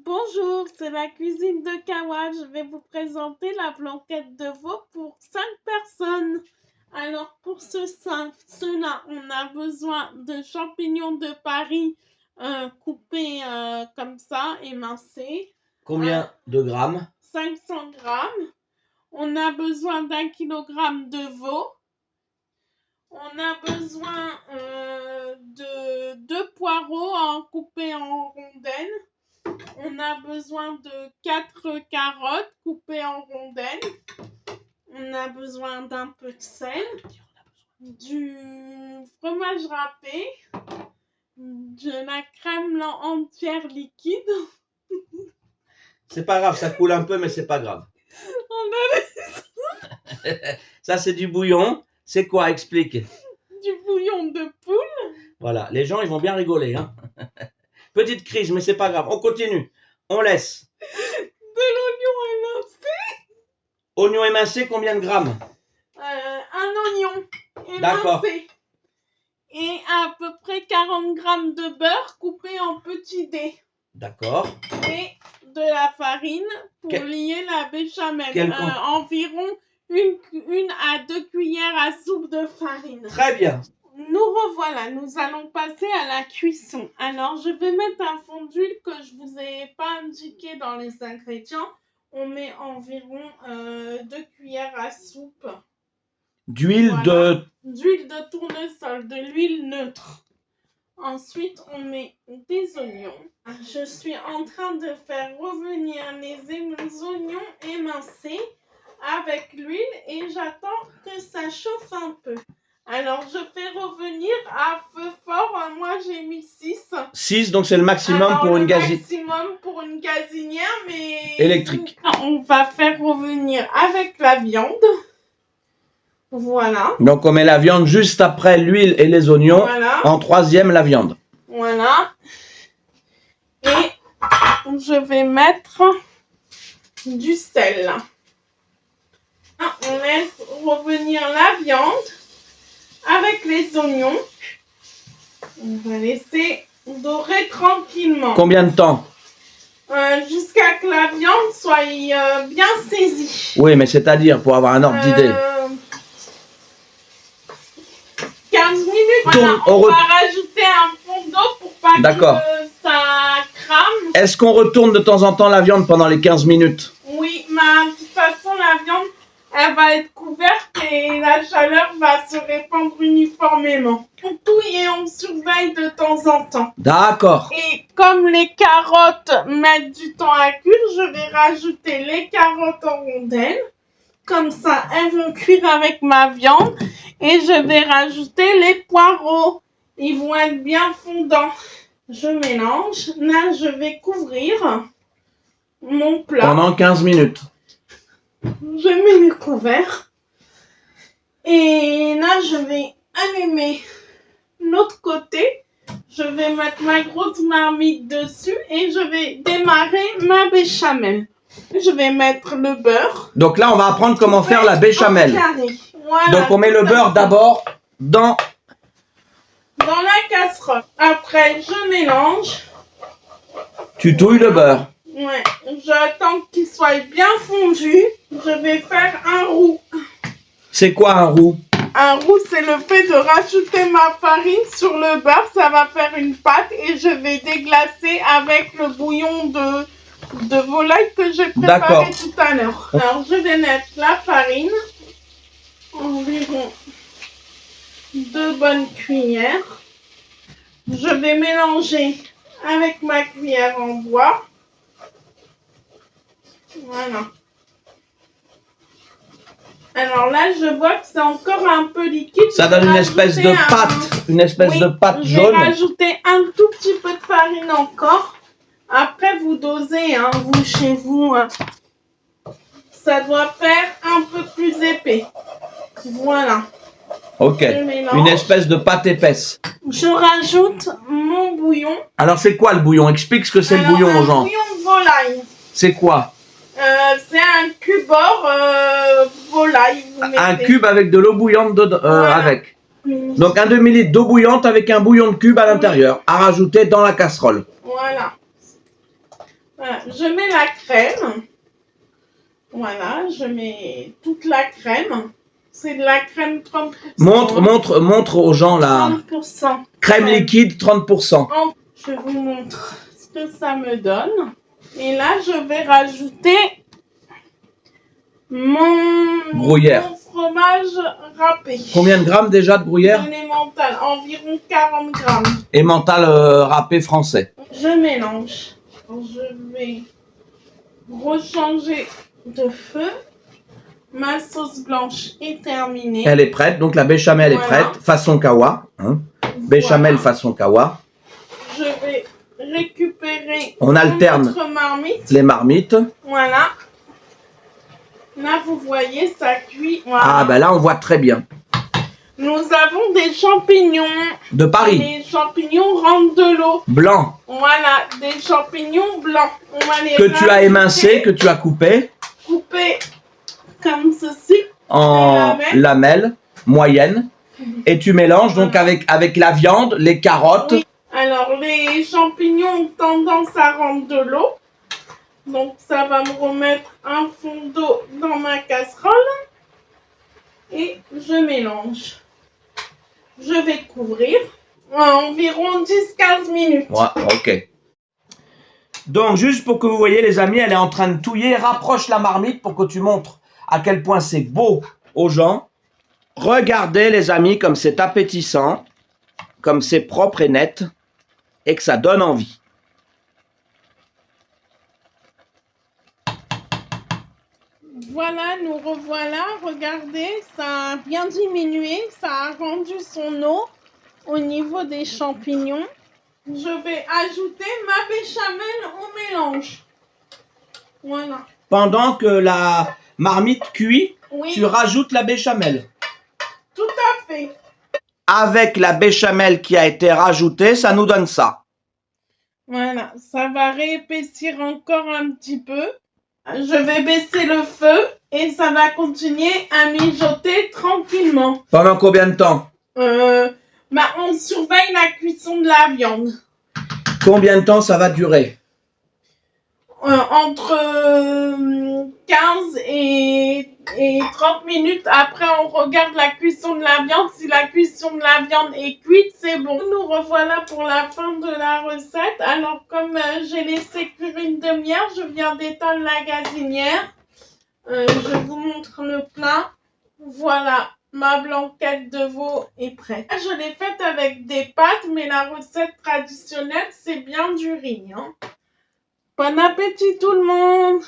Bonjour, c'est la cuisine de Kawa. Je vais vous présenter la blanquette de veau pour 5 personnes. Alors pour cela, on a besoin de champignons de Paris coupés comme ça, émincés. Combien de grammes? 500 grammes. On a besoin d'1 kg de veau. On a besoin de 2 poireaux coupés en rondelles. On a besoin de 4 carottes coupées en rondelles. On a besoin d'un peu de sel, du fromage râpé, de la crème entière liquide. C'est pas grave, ça coule un peu, mais c'est pas grave. Ça, c'est du bouillon. C'est quoi? Explique. Du bouillon de poule. Voilà, les gens, ils vont bien rigoler. Hein. Petite crise, mais c'est pas grave. On continue. On laisse. De l'oignon émincé. Oignon émincé, combien de grammes? Un oignon émincé. D'accord. Et à peu près 40 grammes de beurre coupé en petits dés. D'accord. Et de la farine pour lier la béchamel. Environ une à 2 cuillères à soupe de farine. Très bien. Nous revoilà, nous allons passer à la cuisson. Alors, je vais mettre un fond d'huile que je vous ai pas indiqué dans les ingrédients. On met environ 2 cuillères à soupe. D'huile D'huile de tournesol, de l'huile neutre. Ensuite, on met des oignons. Je suis en train de faire revenir les oignons émincés avec l'huile et j'attends que ça chauffe un peu. Alors, je fais revenir à feu fort. Moi, j'ai mis 6. 6, donc c'est le maximum. Alors, pour une gazinière. Maximum pour une gazinière, mais électrique. On va faire revenir avec la viande. Voilà. Donc, on met la viande juste après l'huile et les oignons. Voilà. En troisième, la viande. Voilà. Et je vais mettre du sel. On laisse revenir la viande avec les oignons. On va laisser dorer tranquillement. Combien de temps? Jusqu'à que la viande soit bien saisie. Oui, mais c'est-à-dire, pour avoir un ordre d'idée. 15 minutes. Voilà, on va rajouter un fond d'eau pour pas que ça crame. Est-ce qu'on retourne de temps en temps la viande pendant les 15 minutes? Oui, mais de toute façon, la viande, elle va être couverte et la chaleur va se répandre uniformément. On touille et on surveille de temps en temps. D'accord. Et comme les carottes mettent du temps à cuire, je vais rajouter les carottes en rondelles. Comme ça, elles vont cuire avec ma viande. Et je vais rajouter les poireaux. Ils vont être bien fondants. Je mélange. Là, je vais couvrir mon plat. Pendant 15 minutes. Je mets le couvert. Et là, je vais allumer l'autre côté. Je vais mettre ma grosse marmite dessus et je vais démarrer ma béchamel. Je vais mettre le beurre. Donc là, on va apprendre comment faire la béchamel. Voilà, donc on met le beurre d'abord dans la casserole. Après, je mélange. Tu touilles le beurre. Ouais, j'attends qu'il soit bien fondu. Je vais faire un roux. C'est quoi un roux? Un roux, c'est le fait de rajouter ma farine sur le beurre. Ça va faire une pâte et je vais déglacer avec le bouillon de volaille que j'ai préparé tout à l'heure. Alors, je vais mettre la farine. Environ 2 bonnes cuillères. Je vais mélanger avec ma cuillère en bois. Voilà. Alors là, je vois que c'est encore un peu liquide. Ça donne une espèce de pâte. Une espèce de pâte jaune. Je vais rajouter un tout petit peu de farine encore. Après, vous dosez, hein, vous, chez vous. Ça doit faire un peu plus épais. Voilà. Ok. Une espèce de pâte épaisse. Je rajoute mon bouillon. Alors, c'est quoi le bouillon? Explique ce que c'est le bouillon aux gens. Un bouillon de volaille. C'est quoi? C'est un cube-or volaille. Un cube avec de l'eau bouillante voilà. Avec. Donc, un demi-litre d'eau bouillante avec un bouillon de cube à l'intérieur. À rajouter dans la casserole. Voilà. Voilà, je mets la crème. Voilà, je mets toute la crème. C'est de la crème 30%. Montre aux gens la 30%. crème liquide 30%. Je vous montre ce que ça me donne. Et là, je vais rajouter mon fromage râpé. Combien de grammes déjà de gruyère? Emmental, environ 40 grammes. Emmental râpé français. Je mélange. Je vais rechanger de feu. Ma sauce blanche est terminée. Elle est prête, donc la béchamel est prête, façon kawa. Hein. Béchamel façon kawa. Je vais récupérer on alterne les marmites. Voilà. Là, vous voyez, ça cuit. Voilà. Ah, ben là, on voit très bien. Nous avons des champignons. De Paris. Les champignons rentrent de l'eau. Blancs. Voilà, des champignons blancs. On va les que tu as émincé, que tu as coupé. Coupé comme ceci. En lamelles moyennes. Et tu mélanges donc avec la viande, les carottes. Oui. Alors, les champignons ont tendance à rendre de l'eau. Donc, ça va me remettre un fond d'eau dans ma casserole. Et je mélange. Je vais couvrir environ 10-15 minutes. Ouais, ok. Donc, juste pour que vous voyez, les amis, elle est en train de touiller. Rapproche la marmite pour que tu montres à quel point c'est beau aux gens. Regardez, les amis, comme c'est appétissant, comme c'est propre et net, et que ça donne envie. Voilà, nous revoilà. Regardez, ça a bien diminué. Ça a rendu son eau au niveau des champignons. Je vais ajouter ma béchamel au mélange. Voilà. Pendant que la marmite cuit, oui, tu rajoutes la béchamel. Tout à fait. Avec la béchamel qui a été rajoutée, ça nous donne ça. Voilà, ça va réépaissir encore un petit peu. Je vais baisser le feu et ça va continuer à mijoter tranquillement. Pendant combien de temps? On surveille la cuisson de la viande. Combien de temps ça va durer? Entre 15 et 30 minutes. Après, on regarde la cuisson de la viande. Si la cuisson de la viande est cuite, c'est bon. Nous revoilà pour la fin de la recette. Alors, comme j'ai laissé cuire une demi-heure, je viens d'éteindre la gazinière. Je vous montre le plat. Voilà, ma blanquette de veau est prête. Je l'ai faite avec des pâtes, mais la recette traditionnelle, c'est bien du riz. Hein. Bon appétit tout le monde!